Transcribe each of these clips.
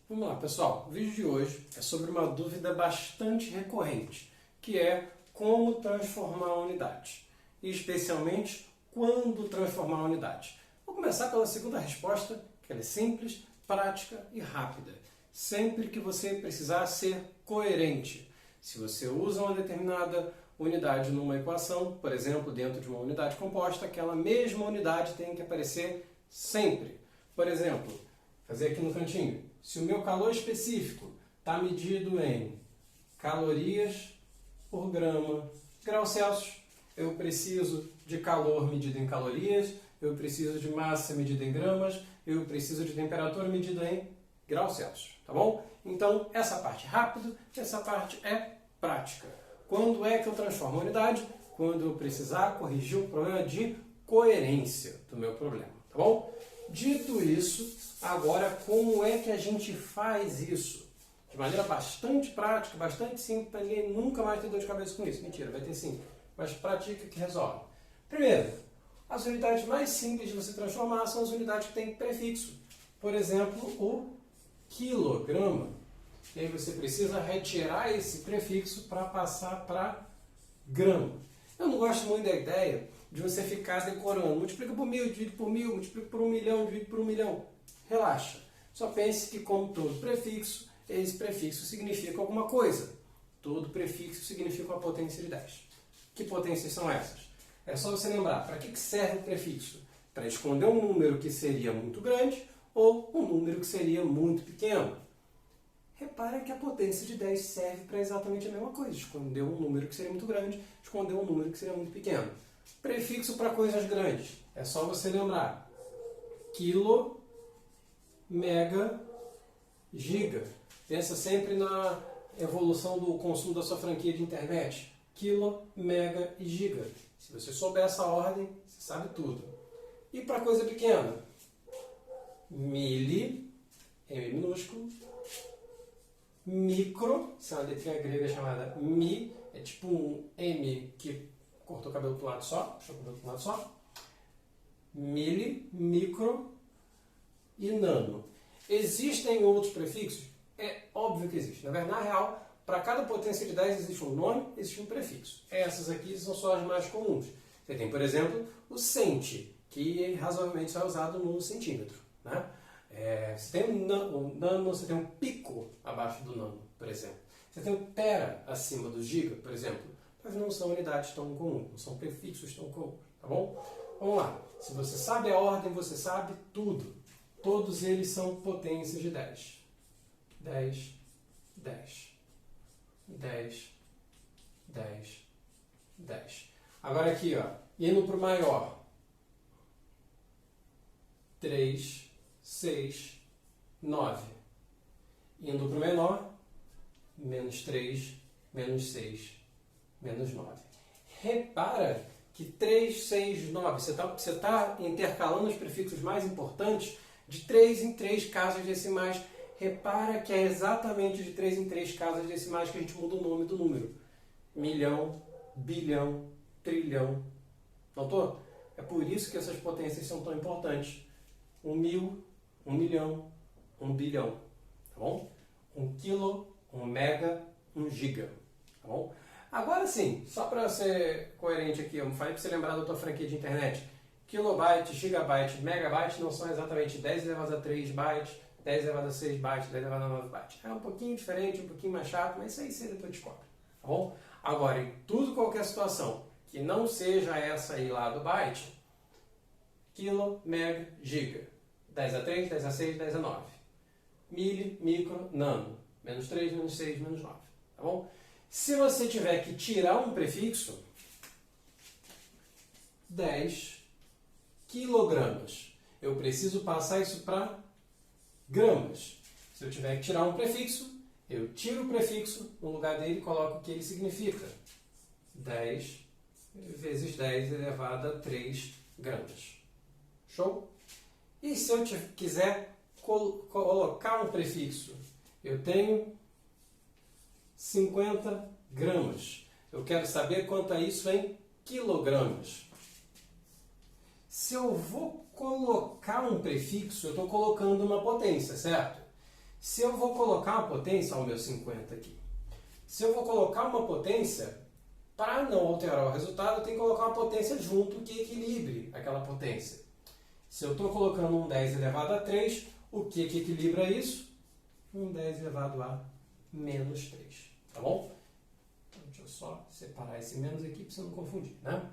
Vamos lá, pessoal. O vídeo de hoje é sobre uma dúvida bastante recorrente, que é como transformar a unidade, e especialmente quando transformar a unidade. Vou começar pela segunda resposta, que ela é simples, prática e rápida. Sempre que você precisar ser coerente. Se você usa uma determinada unidade numa equação, por exemplo, dentro de uma unidade composta, aquela mesma unidade tem que aparecer sempre. Por exemplo, fazer aqui no cantinho. Se o meu calor específico está medido em calorias por grau Celsius, eu preciso de calor medido em calorias, eu preciso de massa medida em gramas, eu preciso de temperatura medida em grau Celsius, tá bom? Então, essa parte é rápida, essa parte é prática. Quando é que eu transformo a unidade? Quando eu precisar corrigir o problema de coerência do meu problema, tá bom? Dito isso, agora como é que a gente faz isso? De maneira bastante prática, bastante simples, para ninguém nunca mais ter dor de cabeça com isso. Mentira, vai ter sim, mas pratica que resolve. Primeiro, as unidades mais simples de você transformar são as unidades que têm prefixo. Por exemplo, o quilograma. E aí você precisa retirar esse prefixo para passar para grama. Eu não gosto muito da ideia de você ficar decorando. Multiplica por 1000, divide por 1000, multiplica por 1 milhão, divide por 1 milhão. Relaxa. Só pense que, como todo prefixo, esse prefixo significa alguma coisa. Todo prefixo significa uma potência de 10. Que potências são essas? É só você lembrar, para que serve o prefixo? Para esconder um número que seria muito grande ou um número que seria muito pequeno. Repara que a potência de 10 serve para exatamente a mesma coisa. Esconder um número que seria muito grande, esconder um número que seria muito pequeno. Prefixo para coisas grandes. É só você lembrar. Quilo, mega, giga. Pensa sempre na evolução do consumo da sua franquia de internet. Quilo, mega e giga. Se você souber essa ordem, você sabe tudo. E para coisa pequena? Mili, M minúsculo, micro, isso é uma letrinha grega chamada mi, é tipo um M que cortou o cabelo para um lado só, puxou o cabelo para um lado só. Mili, micro e nano. Existem outros prefixos? É óbvio que existe. Na real, para cada potência de 10 existe um nome, existe um prefixo. Essas aqui são só as mais comuns. Você tem, por exemplo, o centi, que razoavelmente é usado no centímetro, né? Você tem um nano, você tem um pico abaixo do nano, por exemplo. Você tem um tera acima do giga, por exemplo. Mas não são unidades tão comuns, não são prefixos tão comuns, tá bom? Vamos lá. Se você sabe a ordem, você sabe tudo. Todos eles são potências de 10. 10, 10, 10, 10, 10. Agora aqui, ó, indo para o maior. 3, 6, 9. Indo para o menor, menos 3, menos 6, menos 9. Repara que 3, 6, 9, você tá intercalando os prefixos mais importantes de 3 em 3 casas decimais. Repara que é exatamente de 3 em 3 casas decimais que a gente muda o nome do número. Milhão, bilhão, trilhão. Notou? É por isso que essas potências são tão importantes. 1 mil, 1 milhão, 1 bilhão. Tá bom? 1 quilo, 1 mega, 1 giga. Tá bom? Agora sim, só para ser coerente aqui, eu falei para você lembrar da tua franquia de internet. Kilobyte, gigabyte, megabyte não são exatamente 10 elevado a 3 bytes, 10 elevado a 6 bytes, 10 elevado a 9 bytes. É um pouquinho diferente, um pouquinho mais chato, mas isso aí você depois descobre. Tá bom? Agora, em tudo qualquer situação que não seja essa aí lá do byte, quilo, mega, giga. 10 a 3, 10 a 6, 10 a 9. Mili, micro, nano. Menos 3, menos 6, menos 9. Tá bom? Se você tiver que tirar um prefixo, 10 quilogramas. Eu preciso passar isso para gramas. Se eu tiver que tirar um prefixo, eu tiro o prefixo, no lugar dele coloco o que ele significa. 10 vezes 10 elevado a 3 gramas. Show? E se eu quiser colocar um prefixo? Eu tenho 50 gramas. Eu quero saber quanto é isso em quilogramas. Se eu vou colocar um prefixo, eu estou colocando uma potência, certo? Se eu vou colocar uma potência, ao meu 50 aqui, se eu vou colocar uma potência, para não alterar o resultado, eu tenho que colocar uma potência junto que equilibre aquela potência. Se eu estou colocando um 10 elevado a 3, o que equilibra isso? Um 10 elevado a menos 3, tá bom? Então, deixa eu só separar esse menos aqui para você não confundir, né?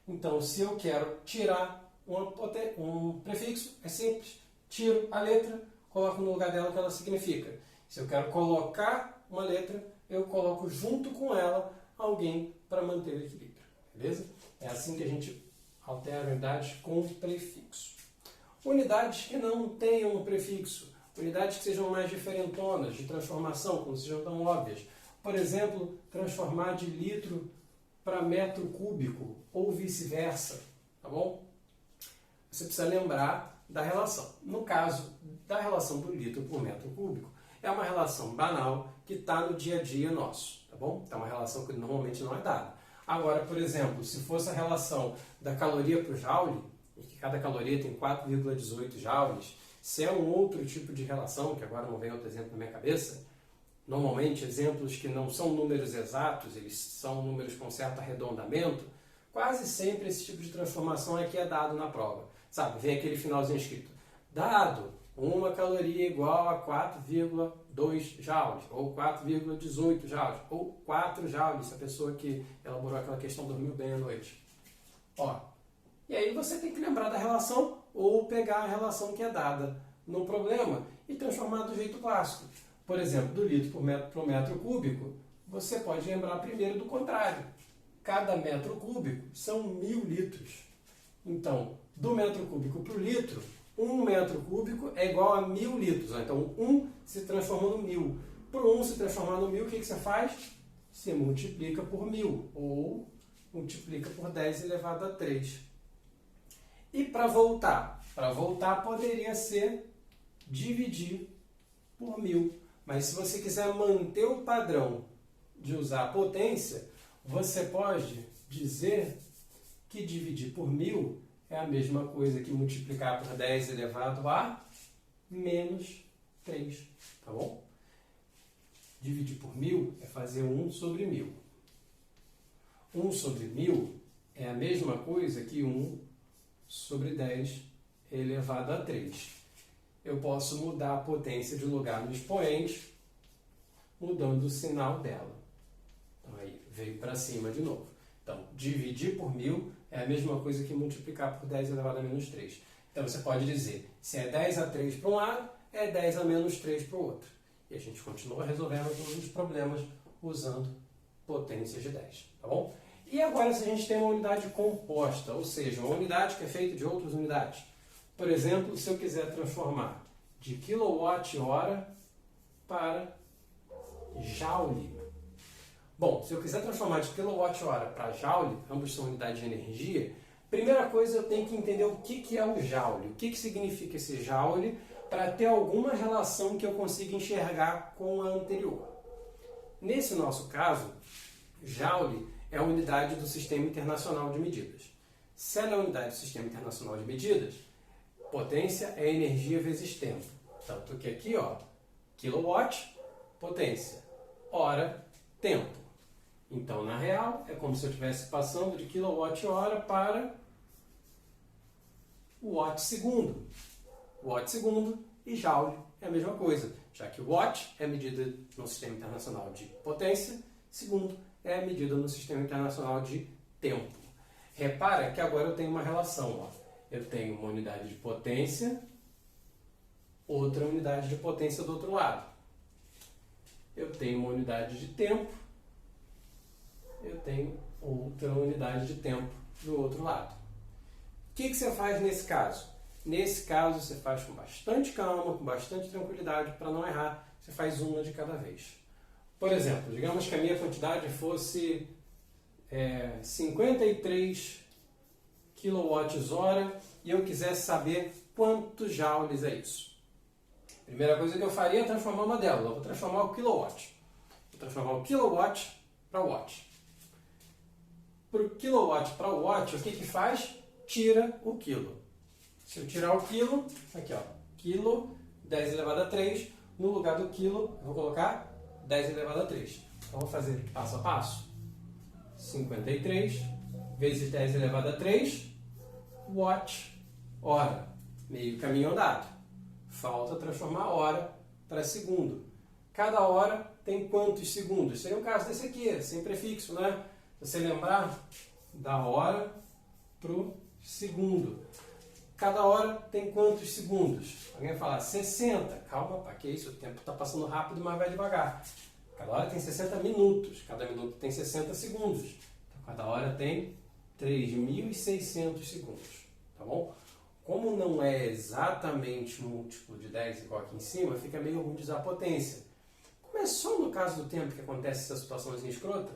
Então, se eu quero tirar um prefixo, é simples. Tiro a letra, coloco no lugar dela o que ela significa. Se eu quero colocar uma letra, eu coloco junto com ela alguém para manter o equilíbrio, beleza? É assim que a gente altera unidades com prefixo. Unidades que não tenham um prefixo, unidades que sejam mais diferentonas de transformação, que não sejam tão óbvias. Por exemplo, transformar de litro para metro cúbico ou vice-versa, tá bom? Você precisa lembrar da relação. No caso da relação do litro por metro cúbico, é uma relação banal que está no dia a dia nosso, tá bom? É uma relação que normalmente não é dada. Agora, por exemplo, se fosse a relação da caloria por joule, e que cada caloria tem 4,18 joules, se é um outro tipo de relação, que agora não vem outro exemplo na minha cabeça, normalmente exemplos que não são números exatos, eles são números com certo arredondamento, quase sempre esse tipo de transformação é que é dado na prova. Sabe, vem aquele finalzinho escrito, dado uma caloria igual a 4,2 joules, ou 4,18 joules, ou 4 joules, se a pessoa que elaborou aquela questão dormiu bem à noite. Ó, e aí você tem que lembrar da relação, ou pegar a relação que é dada no problema e transformar do jeito clássico. Por exemplo, do litro por metro cúbico, você pode lembrar primeiro do contrário. Cada metro cúbico são 1000 litros. Então, do metro cúbico para o litro, 1 metro cúbico é igual a 1000 litros. Então, 1 se transforma no 1000. Para 1 se transformar no 1000, o que você faz? Você multiplica por 1000, ou multiplica por 10 elevado a 3. E para voltar? Para voltar poderia ser dividir por 1000. Mas se você quiser manter o padrão de usar a potência, você pode dizer que dividir por 1000 é a mesma coisa que multiplicar por 10 elevado a menos 3, tá bom? Dividir por 1000 é fazer 1 sobre 1000. 1 sobre 1000 é a mesma coisa que 1 sobre 10 elevado a 3. Eu posso mudar a potência de lugar no expoente, mudando o sinal dela. Então, aí, veio para cima de novo. Então, dividir por 1000 é a mesma coisa que multiplicar por 10 elevado a menos 3. Então, você pode dizer, se é 10 a 3 para um lado, é 10 a menos 3 para o outro. E a gente continua resolvendo todos os problemas usando potências de 10, tá bom? E agora, se a gente tem uma unidade composta, ou seja, uma unidade que é feita de outras unidades. Por exemplo, se eu quiser transformar de quilowatt-hora para joule. Bom, se eu quiser transformar de quilowatt-hora para joule, ambos são unidades de energia, primeira coisa eu tenho que entender o que é o joule, o que significa esse joule, para ter alguma relação que eu consiga enxergar com a anterior. Nesse nosso caso, joule é a unidade do Sistema Internacional de Medidas. Se ela é a unidade do Sistema Internacional de Medidas, potência é energia vezes tempo. Tanto que aqui, ó, kilowatt, potência, hora, tempo. Então, na real, é como se eu estivesse passando de quilowatt-hora para watt-segundo. Watt-segundo e joule é a mesma coisa, já que watt é medida no Sistema Internacional de Potência, segundo é medida no Sistema Internacional de Tempo. Repara que agora eu tenho uma relação, ó. Eu tenho uma unidade de potência, outra unidade de potência do outro lado. Eu tenho uma unidade de tempo, eu tenho outra unidade de tempo do outro lado. O que você faz nesse caso? Nesse caso, você faz com bastante calma, com bastante tranquilidade, para não errar, você faz uma de cada vez. Por exemplo, digamos que a minha quantidade fosse 53 kWh e eu quisesse saber quantos joules é isso. Primeira coisa que eu faria é transformar uma delas. Eu vou transformar o kilowatt. Vou transformar o kilowatt para watt. Para o kilowatt para watt, o que faz? Tira o quilo. Se eu tirar o quilo, aqui ó, quilo, 10 elevado a 3, No lugar do quilo, eu vou colocar 10 elevado a 3. Então, vou fazer passo a passo. 53 vezes 10 elevado a 3, watt, hora. Meio caminho andado. Falta transformar hora para segundo. Cada hora tem quantos segundos? Seria o caso desse aqui, sem prefixo, né? Se você lembrar, da hora para o segundo. Cada hora tem quantos segundos? Alguém vai falar 60. Calma, pá, que isso? O tempo está passando rápido, mas vai devagar. Cada hora tem 60 minutos. Cada minuto tem 60 segundos. Então, cada hora tem 3.600 segundos. Tá bom? Como não é exatamente múltiplo de 10 igual aqui em cima, fica meio ruim de usar a potência. Como é só no caso do tempo que acontece essa situaçãozinha escrota,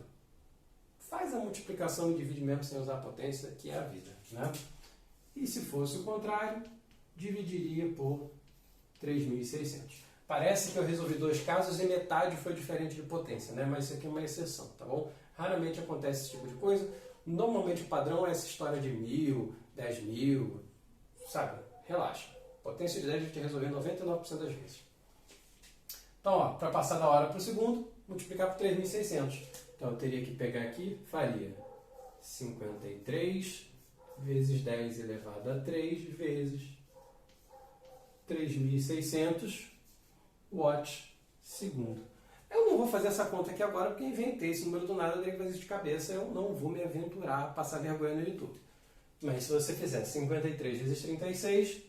faz a multiplicação e divide mesmo sem usar a potência, que é a vida, né? E se fosse o contrário, dividiria por 3.600. Parece que eu resolvi dois casos e metade foi diferente de potência, né? Mas isso aqui é uma exceção, tá bom? Raramente acontece esse tipo de coisa. Normalmente o padrão é essa história de 1.000, 10.000, sabe? Relaxa. Potência de 10 a gente resolveu 99% das vezes. Então, para passar da hora para o segundo, multiplicar por 3.600. Então, eu teria que pegar aqui, faria 53 vezes 10 elevado a 3 vezes 3.600 watts segundo. Eu não vou fazer essa conta aqui agora porque inventei esse número do nada, eu tenho que fazer de cabeça, eu não vou me aventurar a passar vergonha nele tudo. Mas se você fizer 53 vezes 36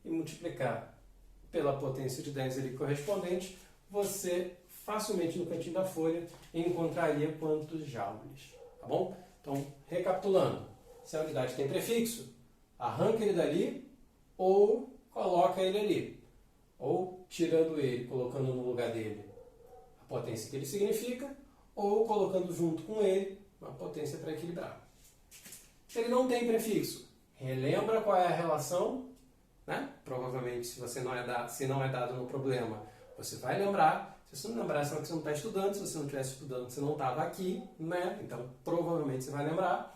e multiplicar pela potência de 10 ali correspondente, você facilmente no cantinho da folha encontraria quantos joules, tá bom? Então, recapitulando, se a unidade tem prefixo, arranca ele dali ou coloca ele ali. Ou tirando ele, colocando no lugar dele a potência que ele significa, ou colocando junto com ele uma potência para equilibrar. Se ele não tem prefixo, relembra qual é a relação, né? Provavelmente, se não é dado no problema, você vai lembrar. Se você não lembrar, é sinal que você não está estudando. Se você não estivesse estudando, você não estava aqui, né? Então, provavelmente você vai lembrar.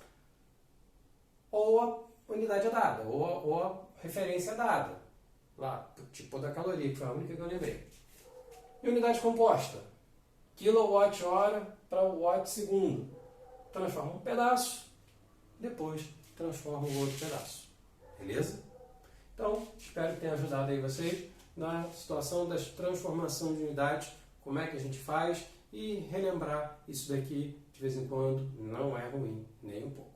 Ou a unidade é dada, ou a referência é dada. Lá, o tipo da caloria, que foi a única que eu lembrei. E unidade composta. Quilowatt-hora para watt-segundo. Transforma um pedaço, depois transforma o outro pedaço. Beleza? Então, espero que tenha ajudado aí vocês na situação da transformação de unidades, como é que a gente faz, e relembrar isso daqui de vez em quando não é ruim, nem um pouco.